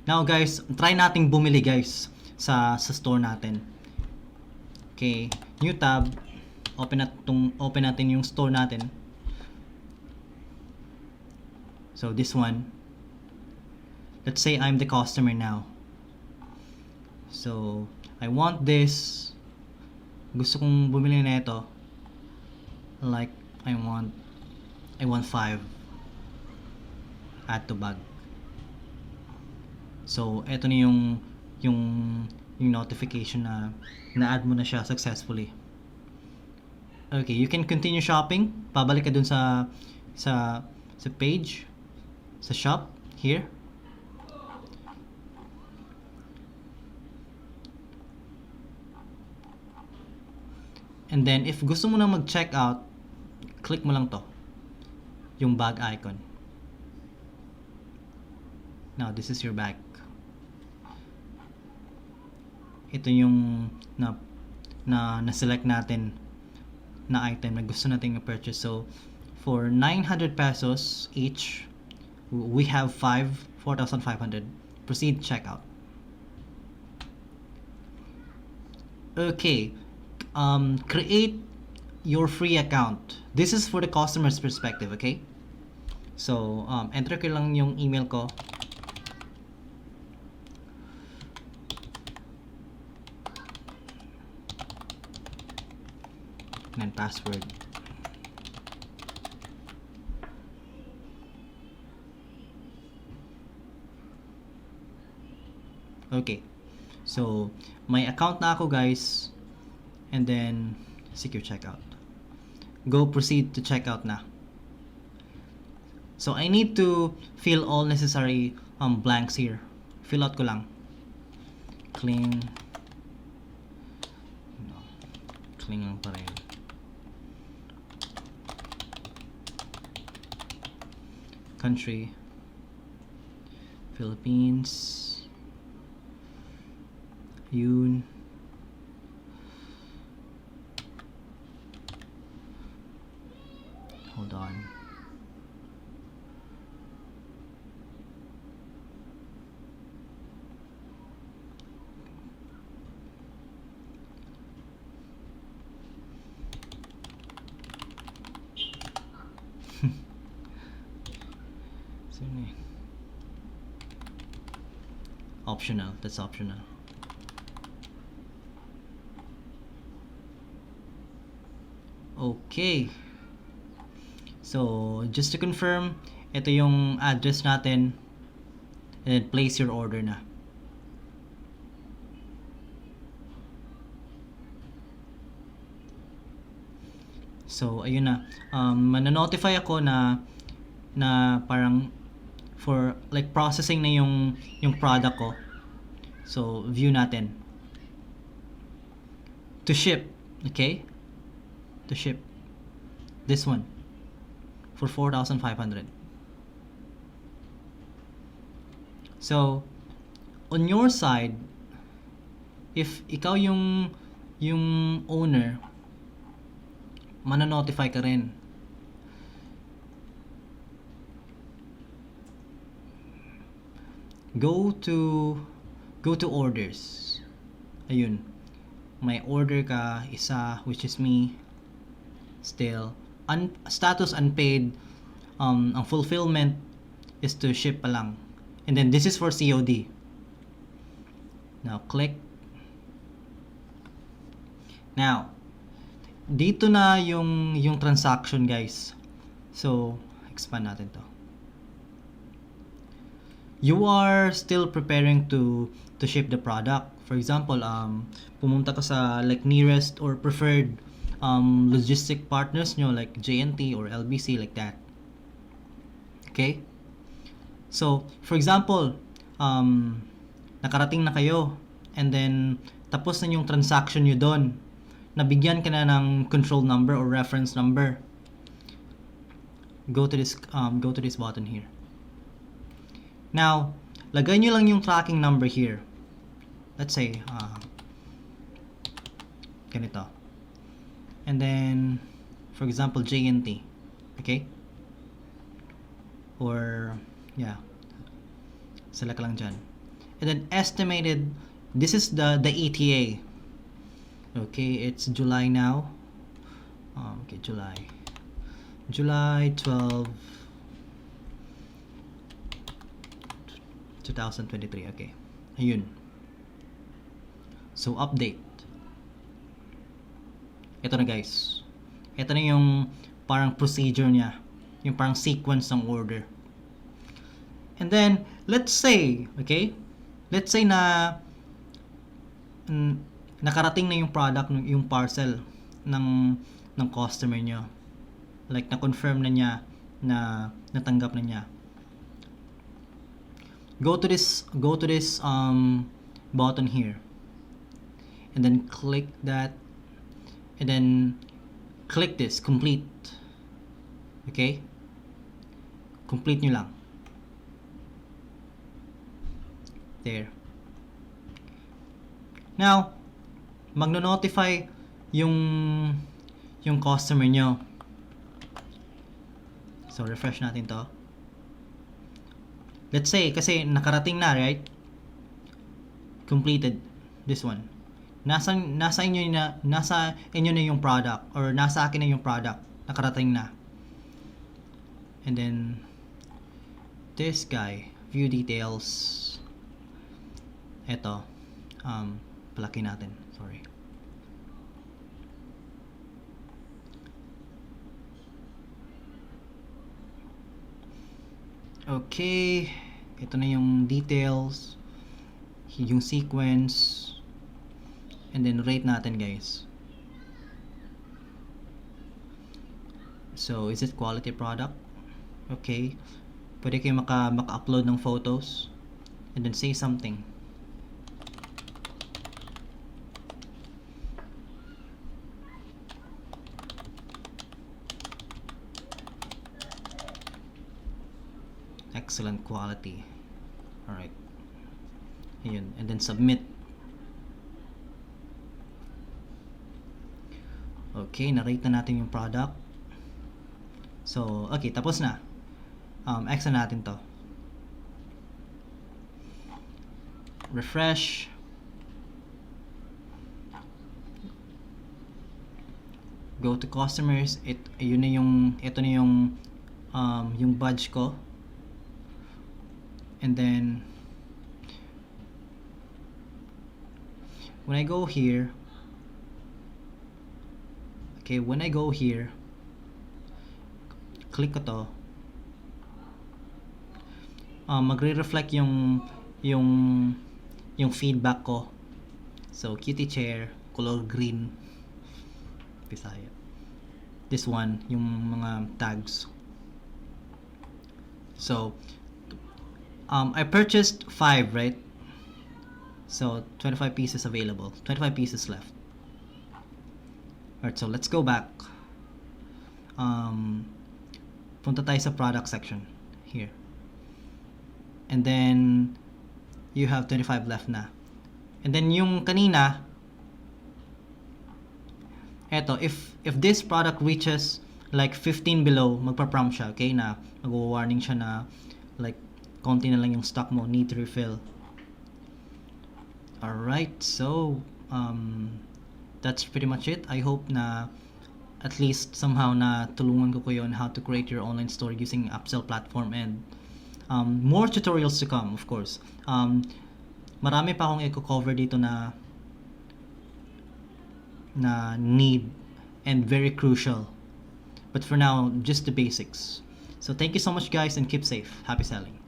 Now guys, try nating bumili guys sa store natin. Okay, new tab. Open natin yung store natin. So this one. Let's say I'm the customer now. So I want this. Gusto kong bumili na ito. Like I want 5. Add to bag. So eto na yung notification na na-add mo na siya successfully. Okay, you can continue shopping. Pabalik ka dun sa page, sa shop here. And then if gusto mo na mag-check out, click mo lang to, yung bag icon. Now this is your bag. Ito yung na-select natin na item na gusto nating i-purchase. So for 900 pesos each, we have 4,500. Proceed checkout. Okay, create your free account. This is for the customer's perspective, okay? So enter ko lang yung email ko. And password. Okay, so may account na ako guys, and then secure checkout. Go proceed to checkout na. So I need to fill all necessary blanks here. Fill out ko lang. Clean lang pa rin. Country, Philippines. Yun. Hold on. Optional, that's optional. Okay. So, just to confirm, ito yung address natin, and then place your order na. So, ayun na. Mananotify ako na parang for like processing na yung product ko. So view natin. To ship, okay? To ship. This one for 4,500. So on your side, if ikaw yung owner, mananotify ka rin. Go to orders. Ayun. May order ka isa, which is me. Still status unpaid. Ang fulfillment is to ship pa lang. And then this is for COD. Now click. Now dito na yung transaction guys. So expand natin to. You are still preparing to ship the product. For example, pumunta ka sa like nearest or preferred logistic partners nyo like JNT or LBC, like that. Okay? So, for example, nakarating na kayo and then tapos na yung transaction nyo doon. Nabigyan ka na ng control number or reference number. Go to this button here. Now, lagay nyo lang yung tracking number here. Let's say, ganito. And then, for example, JNT. Okay? Or, yeah. Select lang dyan. and then estimated, this is the ETA. Okay, it's July now. Okay, July 12, 2023. Okay, ayun. So update. Ito na guys. Ito na yung parang procedure niya, yung parang sequence ng order. And then let's say, okay, let's say na nakarating na yung product, yung parcel ng customer nyo, like na-confirm na niya na natanggap na niya. Go to this button here, and then click that, and then click this complete. Okay, complete nyo lang there. Now magno-notify yung customer nyo. So refresh natin to. Let's say kasi nakarating na, right? Completed this one. Nasa inyo na yung product, or nasa akin na yung product. Nakarating na. And then this guy, view details. Ito. Palaki natin. Sorry. Okay. Ito na yung details, yung sequence, and then rate natin guys. So, is it quality product? Okay. Pwede kayo maka-upload ng photos, and then say something. Excellent quality. Alright. Ayun. And then submit. Okay, na-rate na natin yung product. So, okay, tapos na. X na natin to. Refresh. Go to customers. Ito na yung badge ko. And then when I go here, okay, click ko to, magre-reflect yung feedback ko. So cutie chair, color green, Bisaya. This one, yung mga tags. So I purchased 5, right? So 25 pieces available, 25 pieces left. Alright, so let's go back. Punta tayo sa product section here, and then you have 25 left na. And then yung kanina, eto, if this product reaches like 15 below, magpa-prompt siya, okay, na mag-warning siya na like konti na lang yung stock mo, need to refill. Alright, so that's pretty much it. I hope na at least somehow na tulungan ko kayo on how to create your online store using Upsell platform, and more tutorials to come, of course. Marami pa akong i-cover dito na need and very crucial. But for now, just the basics. So thank you so much guys, and keep safe. Happy selling.